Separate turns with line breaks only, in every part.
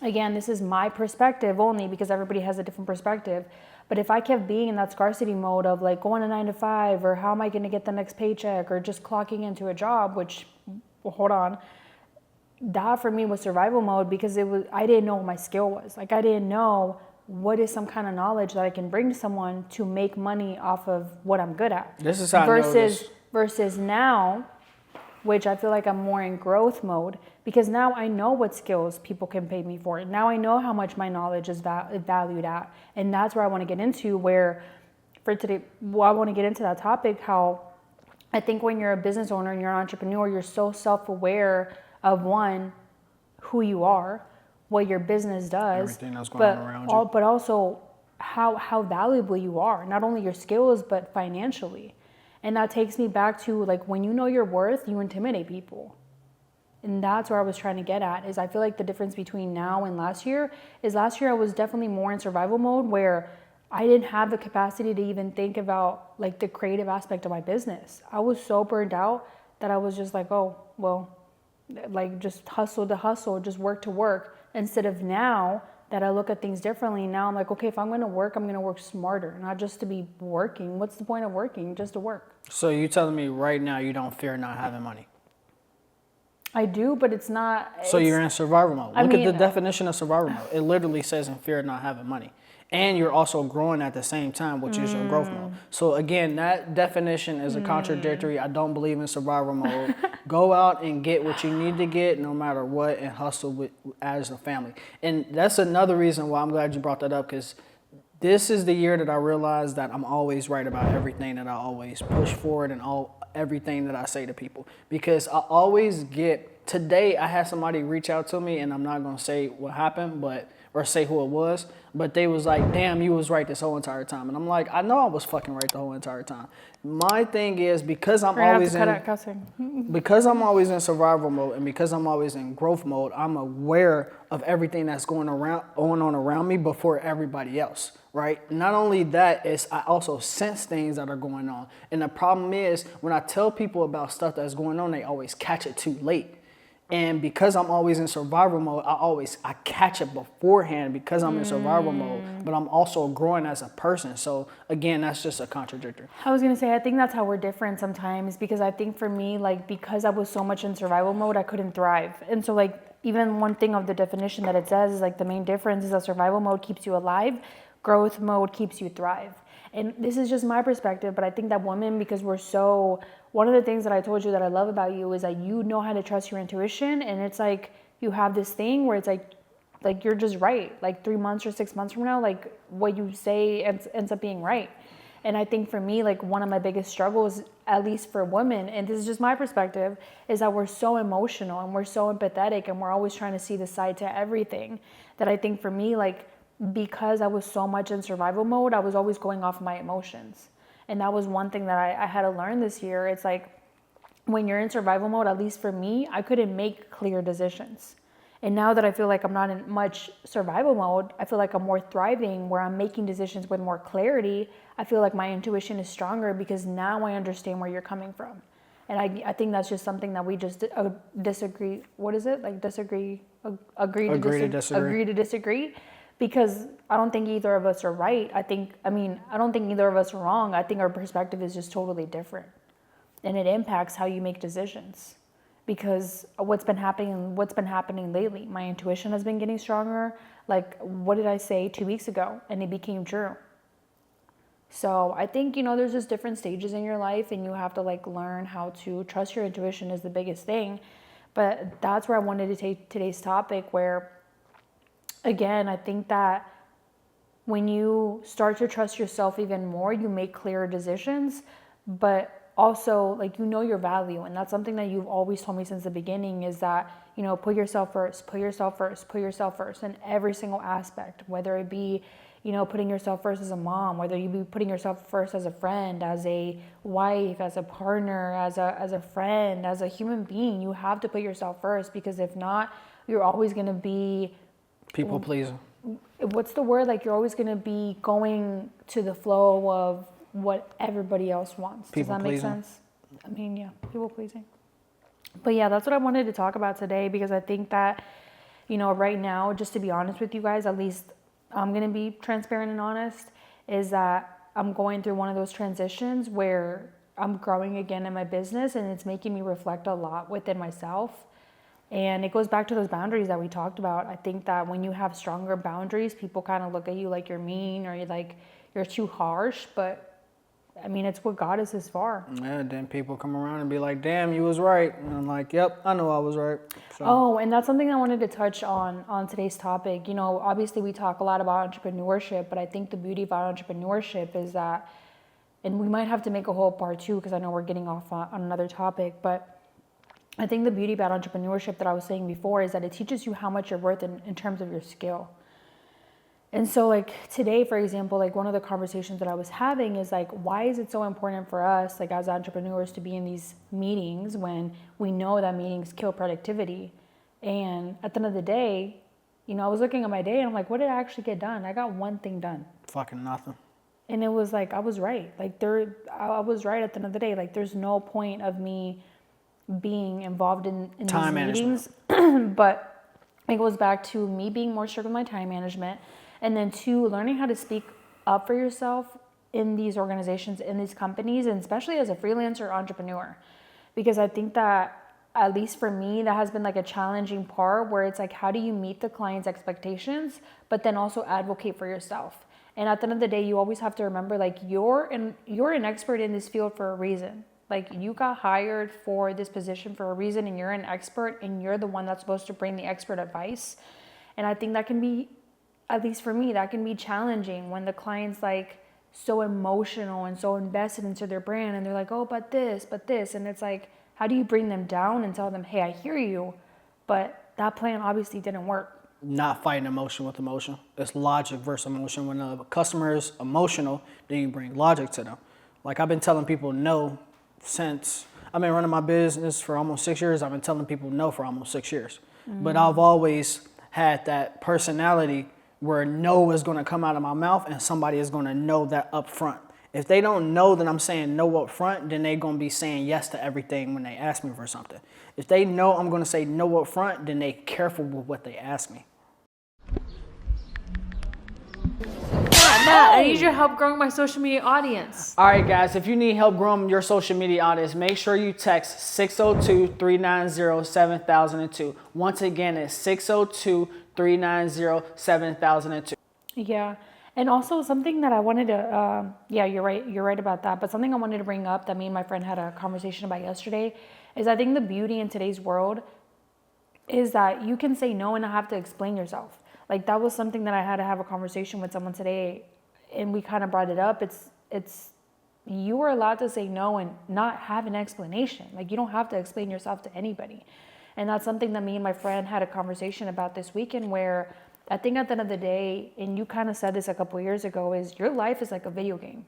again, this is my perspective only because everybody has a different perspective. But if I kept being in that scarcity mode of like going to 9 to 5, or how am I going to get the next paycheck, or just clocking into a job, which, well, hold on, that for me was survival mode, because I didn't know what my skill was. Like, I didn't know what is some kind of knowledge that I can bring to someone to make money off of what I'm good at.
This is how I know this.
Versus now, which I feel like I'm more in growth mode, because now I know what skills people can pay me for. Now I know how much my knowledge is valued at. And that's where I want to get into, where for today, I want to get into that topic, how I think when you're a business owner and you're an entrepreneur, you're so self-aware of, one, who you are, what your business does,
everything that's going on around you,
but also how valuable you are, not only your skills, but financially. And that takes me back to, like, when you know your worth, you intimidate people. And that's where I was trying to get at, is I feel like the difference between now and last year is last year I was definitely more in survival mode, where I didn't have the capacity to even think about like the creative aspect of my business. I was so burned out that I was just like, oh, well, like just hustle to hustle, just work to work. Instead of now that I look at things differently, now I'm like, okay, if I'm going to work, I'm going to work smarter, not just to be working. What's the point of working? Just to work.
So you telling me right now you don't fear not having money?
I do, but it's not.
So you're in survival mode. Look at the definition of survival mode. It literally says in fear of not having money. And you're also growing at the same time, which is your growth mode. So again, that definition is a contradictory. I don't believe in survival mode. Go out and get what you need to get no matter what, and hustle as a family. And that's another reason why I'm glad you brought that up, because this is the year that I realized that I'm always right about everything that I always push forward and everything that I say to people. Because I always get, today I had somebody reach out to me, and I'm not going to say what happened, or say who it was, but they was like, damn, you was right this whole entire time. And I'm like, I know I was fucking right the whole entire time. My thing is, because I'm always in survival mode, and because I'm always in growth mode, I'm aware of everything that's going on around me before everybody else, right? Not only that, I also sense things that are going on. And the problem is, when I tell people about stuff that's going on, they always catch it too late. And because I'm always in survival mode, I catch it beforehand because I'm in survival mode, but I'm also growing as a person. So again, that's just a contradictory.
I was gonna say, I think that's how we're different sometimes, because I think for me, like, because I was so much in survival mode, I couldn't thrive. And so, like, even one thing of the definition that it says is like the main difference is that survival mode keeps you alive, growth mode keeps you thrive. And this is just my perspective, but I think that women, because one of the things that I told you that I love about you is that you know how to trust your intuition. And it's like, you have this thing where it's like you're just right. Like 3 months or 6 months from now, like what you say ends up being right. And I think for me, like one of my biggest struggles, at least for women, and this is just my perspective, is that we're so emotional and we're so empathetic and we're always trying to see the side to everything, that I think for me, like, because I was so much in survival mode, I was always going off my emotions. And that was one thing that I had to learn this year. It's like, when you're in survival mode, at least for me, I couldn't make clear decisions. And now that I feel like I'm not in much survival mode, I feel like I'm more thriving, where I'm making decisions with more clarity. I feel like my intuition is stronger because now I understand where you're coming from. And I think that's just something that we just disagree. What is it? Like disagree, agree to disagree. Because I don't think either of us are right. I don't think either of us are wrong. I think our perspective is just totally different. And it impacts how you make decisions. Because what's been happening lately, my intuition has been getting stronger. Like, what did I say 2 weeks ago? And it became true. So I think, there's just different stages in your life, and you have to like learn how to trust your intuition is the biggest thing. But that's where I wanted to take today's topic, where, again, I think that when you start to trust yourself even more, you make clearer decisions, but also, like, your value. And that's something that you've always told me since the beginning, is that, put yourself first in every single aspect, whether it be, putting yourself first as a mom, whether you be putting yourself first as a friend, as a wife, as a partner, as a friend, as a human being. You have to put yourself first, because if not, you're always going to be
people pleasing.
What's the word? Like, you're always going to be going to the flow of what everybody else wants. Does that make sense? I mean, yeah, people pleasing. But yeah, that's what I wanted to talk about today, because I think that, you know, right now, just to be honest with you guys, at least I'm going to be transparent and honest, is that I'm going through one of those transitions where I'm growing again in my business, and it's making me reflect a lot within myself. And it goes back to those boundaries that we talked about. I think that when you have stronger boundaries, people kind of look at you like you're mean or you're too harsh, but I mean, it's what got us this far.
Yeah, then people come around and be like, damn, you was right. And I'm like, yep, I know I was right. So.
Oh, and that's something I wanted to touch on today's topic. You know, obviously we talk a lot about entrepreneurship, but I think the beauty about entrepreneurship is that, and we might have to make a whole part two because I know we're getting off on another topic, but I think the beauty about entrepreneurship that I was saying before is that it teaches you how much you're worth in terms of your skill. And so like today, for example, like one of the conversations that I was having is like, why is it so important for us, like as entrepreneurs, to be in these meetings when we know that meetings kill productivity? And at the end of the day, you know, I was looking at my day and I'm like, what did I actually get done? I got one thing done.
Fucking nothing.
And it was like, I was right. Like I was right at the end of the day. Like there's no point of me being involved in these meetings. But it goes back to me being more strict with my time management. And then two, learning how to speak up for yourself in these organizations, in these companies, and especially as a freelancer entrepreneur. Because I think that, at least for me, that has been like a challenging part where it's like, how do you meet the client's expectations, but then also advocate for yourself? And at the end of the day, you always have to remember, like, you're an expert in this field for a reason. Like, you got hired for this position for a reason, and you're an expert, and you're the one that's supposed to bring the expert advice. And I think that can be, at least for me, that can be challenging when the client's like so emotional and so invested into their brand, and they're like, oh, but this. And it's like, how do you bring them down and tell them, hey, I hear you, but that plan obviously didn't work?
Not fighting emotion with emotion. It's logic versus emotion. When a customer is emotional, then you bring logic to them. Like I've been telling people no since I've been running my business for almost 6 years. I've been telling people no for almost 6 years. But I've always had that personality where no is going to come out of my mouth and somebody is going to know that up front. If they don't know that I'm saying no up front, then they're going to be saying yes to everything when they ask me for something. If they know I'm going to say no up front, then they're careful with what they ask me.
Matt, I need your help growing my social media audience.
All right, guys, if you need help growing your social media audience, make sure you text 602-390-7002. Once again, it's 602-390-7002.
Yeah. And also something that I wanted to, yeah, you're right about that. But something I wanted to bring up that me and my friend had a conversation about yesterday is I think the beauty in today's world is that you can say no and not have to explain yourself. Like that was something that I had to have a conversation with someone today, and we kind of brought it up. It's you are allowed to say no and not have an explanation. Like you don't have to explain yourself to anybody. And that's something that me and my friend had a conversation about this weekend, where I think at the end of the day, and you kind of said this a couple of years ago, is your life is like a video game.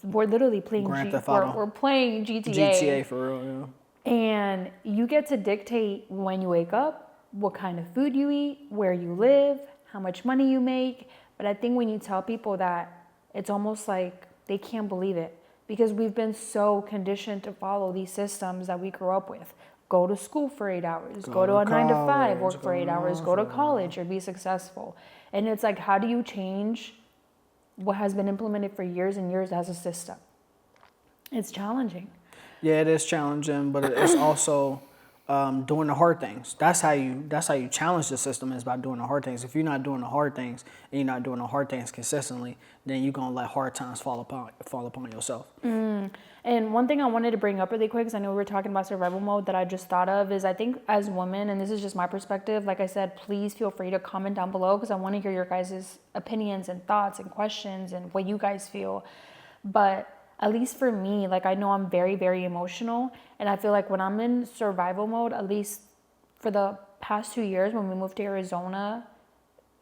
We're literally playing we're playing GTA.
GTA for real, yeah.
And you get to dictate when you wake up, what kind of food you eat, where you live, how much money you make. But I think when you tell people that, it's almost like they can't believe it, because we've been so conditioned to follow these systems that we grew up with. Go to school for 8 hours, go to a 9 to 5, work for 8 hours, go to college or be successful. And it's like, how do you change what has been implemented for years and years as a system? It's challenging.
Yeah, it is challenging, but it's also doing the hard things. That's how you challenge the system, is by doing the hard things. If you're not doing the hard things and you're not doing the hard things consistently, then you're gonna let hard times fall upon yourself.
And one thing I wanted to bring up really quick, because I know we were talking about survival mode, that I just thought of is, I think as women, and this is just my perspective, like I said, please feel free to comment down below, because I want to hear your guys' opinions and thoughts and questions and what you guys feel. But at least for me, like I know I'm very, very emotional, and I feel like when I'm in survival mode, at least for the past 2 years when we moved to Arizona,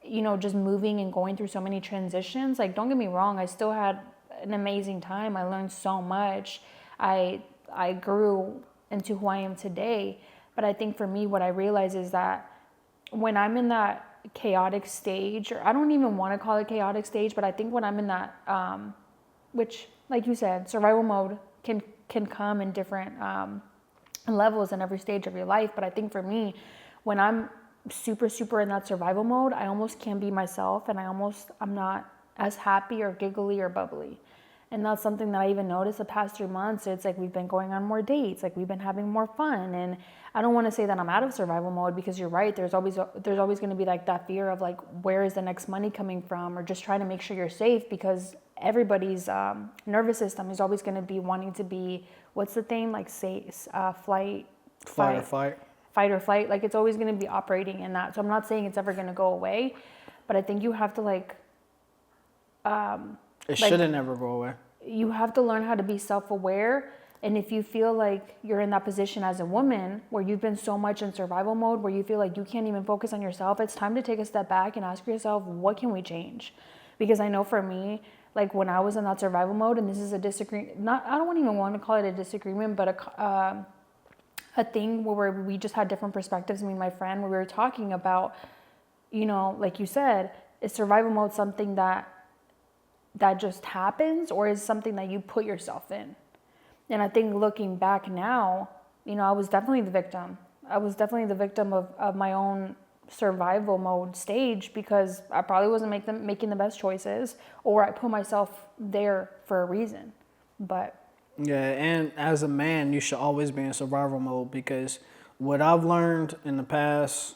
you know, just moving and going through so many transitions, like don't get me wrong, I still had an amazing time. I learned so much. I grew into who I am today. But I think for me, what I realize is that when I'm in that chaotic stage, or I don't even want to call it chaotic stage, but I think when I'm in that, which, like you said, survival mode can come in different levels in every stage of your life. But I think for me, when I'm super in that survival mode, I almost can't be myself, and I'm not as happy or giggly or bubbly. And that's something that I even noticed the past 3 months. It's like we've been going on more dates, like we've been having more fun. And I don't want to say that I'm out of survival mode, because you're right. There's always going to be like that fear of like, where is the next money coming from, or just trying to make sure you're safe, because everybody's nervous system is always going to be wanting to be, what's the thing, like fight or flight. Like it's always going to be operating in that. So I'm not saying it's ever going to go away, but I think you have to like.
It shouldn't never go away.
You have to learn how to be self-aware. And if you feel like you're in that position as a woman where you've been so much in survival mode, where you feel like you can't even focus on yourself, it's time to take a step back and ask yourself, what can we change? Because I know for me, like when I was in that survival mode, and this is a disagreement, I don't even want to call it a disagreement, but a thing where we just had different perspectives. Me and my friend, where we were talking about, like you said, is survival mode something that just happens, or is something that you put yourself in? And I think looking back now, I was definitely the victim. I was definitely the victim of my own survival mode stage, because I probably wasn't making the best choices, or I put myself there for a reason. But
yeah, and as a man, you should always be in survival mode, because what I've learned in the past